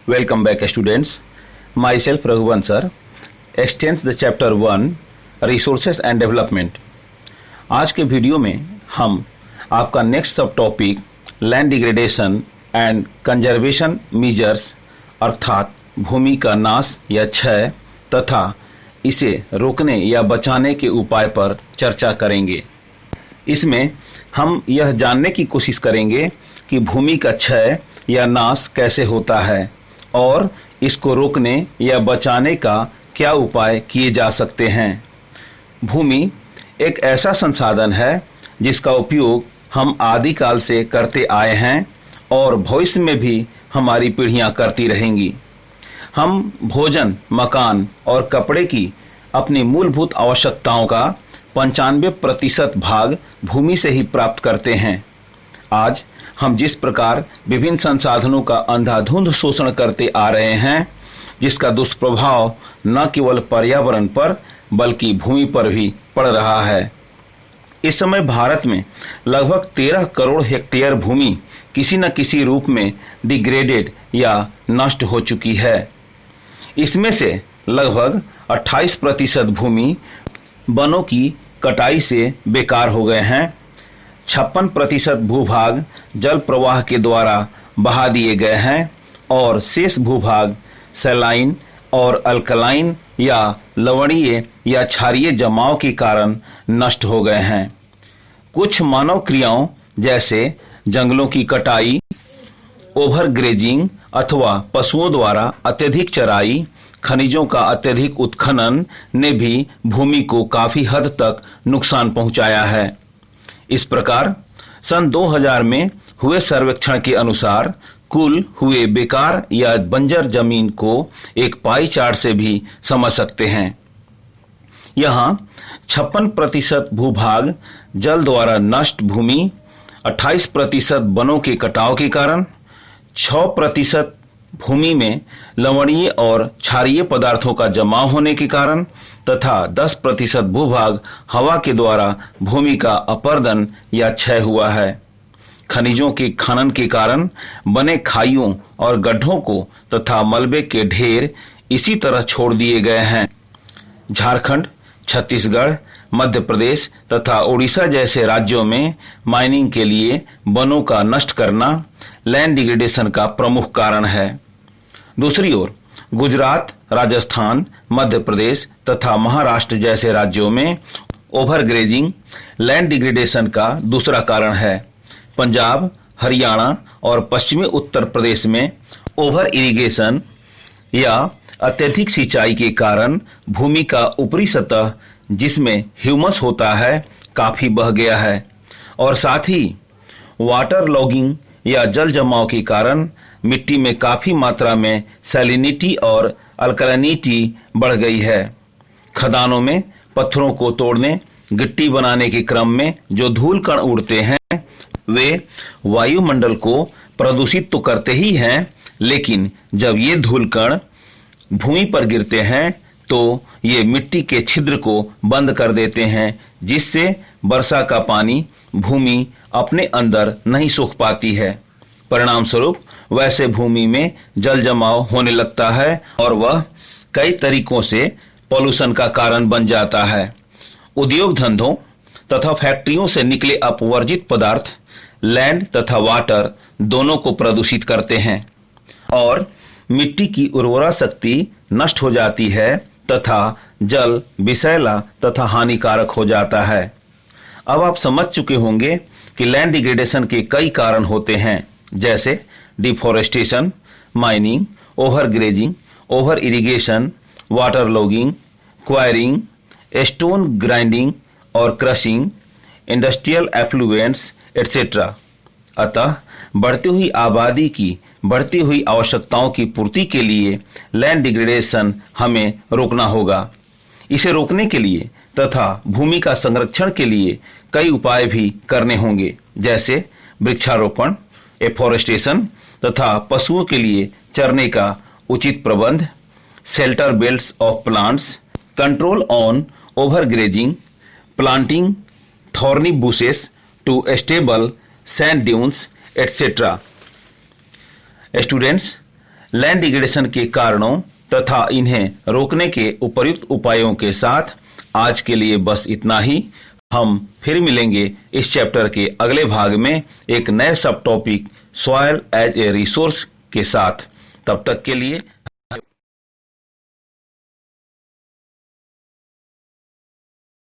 Welcome back students. Myself Raghuvan sir extends the chapter 1 Resources and Development. आज के video में हम आपका नेक्स्ट सब topic land degradation and conservation measures अर्थात भूमि का नाश या क्षय तथा इसे रोकने या बचाने के उपाय पर चर्चा करेंगे। इसमें हम यह जानने की कोशिश करेंगे कि भूमि का क्षय या नाश कैसे होता है और इसको रोकने या बचाने का क्या उपाय किए जा सकते हैं। भूमि एक ऐसा संसाधन है जिसका उपयोग हम आदिकाल से करते आए हैं और भविष्य में भी हमारी पीढ़ियां करती रहेंगी। हम भोजन, मकान और कपड़े की अपनी मूलभूत आवश्यकताओं का 95% भाग भूमि से ही प्राप्त करते हैं। आज हम जिस प्रकार विभिन्न संसाधनों का अंधाधुंध शोषण करते आ रहे हैं, जिसका दुष्प्रभाव न केवल पर्यावरण पर बल्कि भूमि पर भी पड़ रहा है। इस समय भारत में लगभग 13 करोड़ हेक्टेयर भूमि किसी न किसी रूप में डिग्रेडेड या नष्ट हो चुकी है। इसमें से लगभग 28% भूमि वनों की कटाई से बेकार हो गए हैं। 56% भूभाग जल प्रवाह के द्वारा बहा दिए गए हैं और शेष भूभाग सैलाइन और अल्कलाइन या लवणीय या क्षारीय जमाव के कारण नष्ट हो गए हैं। कुछ मानव क्रियाओं जैसे जंगलों की कटाई, ओवरग्रेजिंग अथवा पशुओं द्वारा अत्यधिक चराई, खनिजों का अत्यधिक उत्खनन ने भी भूमि को काफी हद तक नुकसान पहुंचाया है। इस प्रकार सन 2000 में हुए सर्वेक्षण के अनुसार कुल हुए बेकार या बंजर जमीन को एक पाई चार्ट से भी समझ सकते हैं। यहाँ 56% भूभाग जल द्वारा नष्ट भूमि, 28% वनों के कटाव के कारण, 6% भूमि में लवणीय और क्षारीय पदार्थों का जमाव होने के कारण तथा 10% भूभाग हवा के द्वारा भूमि का अपर्दन या क्षय हुआ है। खनिजों के खनन के कारण बने खाइयों और गड्ढों को तथा मलबे के ढेर इसी तरह छोड़ दिए गए हैं। झारखंड, छत्तीसगढ़, मध्य प्रदेश तथा उड़ीसा जैसे राज्यों में माइनिंग के लिए वनों का नष्ट करना लैंड डिग्रेडेशन का प्रमुख कारण है। दूसरी ओर गुजरात, राजस्थान, मध्य प्रदेश तथा महाराष्ट्र जैसे राज्यों में ओवरग्रेजिंग लैंड डिग्रेडेशन का दूसरा कारण है। पंजाब, हरियाणा और पश्चिमी उत्तर प्रदेश में ओवर इरिगेशन या अत्यधिक सिंचाई के कारण भूमि का ऊपरी सतह जिसमें ह्यूमस होता है काफी बह गया है और साथ ही वाटर लॉगिंग या जल जमाव के कारण मिट्टी में काफी मात्रा में सैलिनिटी और अल्कलिनिटी बढ़ गई है। खदानों में पत्थरों को तोड़ने, गिट्टी बनाने के क्रम में जो धूल कण उड़ते हैं वे वायुमंडल को प्रदूषित तो करते ही हैं, लेकिन जब ये धूल कण भूमि पर गिरते हैं तो ये मिट्टी के छिद्र को बंद कर देते हैं, जिससे वर्षा का पानी भूमि अपने अंदर नहीं सोख पाती है। परिणाम स्वरूप वैसे भूमि में जल जमाव होने लगता है और वह कई तरीकों से पॉल्यूशन का कारण बन जाता है। उद्योग धंधों तथा फैक्ट्रियों से निकले अपवर्जित पदार्थ लैंड तथा वाटर दोनों को प्रदूषित करते हैं और मिट्टी की उर्वरा शक्ति नष्ट हो जाती है तथा जल विषैला तथा हानिकारक हो जाता है। अब आप समझ चुके होंगे कि लैंड डिग्रेडेशन के कई कारण होते हैं, जैसे deforestation, mining, overgrazing, over irrigation, water logging, enquiring, stone grinding और क्रशिंग, इंडस्ट्रियल एफ्लुएंट्स एटसेट्रा। अतः बढ़ती हुई आबादी की बढ़ती हुई आवश्यकताओं की पूर्ति के लिए लैंड डिग्रेडेशन हमें रोकना होगा। इसे रोकने के लिए तथा भूमि का संरक्षण के लिए कई उपाय भी करने होंगे, जैसे वृक्षारोपण, एफोरेस्टेशन तथा पशुओं के लिए चरने का उचित प्रबंध, shelter belts of plants, control on overgrazing, planting thorny bushes to stable sand dunes etcetera. Students, land degradation के कारणों तथा इन्हें रोकने के उपयुक्त उपायों के साथ आज के लिए बस इतना ही। हम फिर मिलेंगे इस चैप्टर के अगले भाग में एक नए sub topic soil as a resource के साथ। तब तक के लिए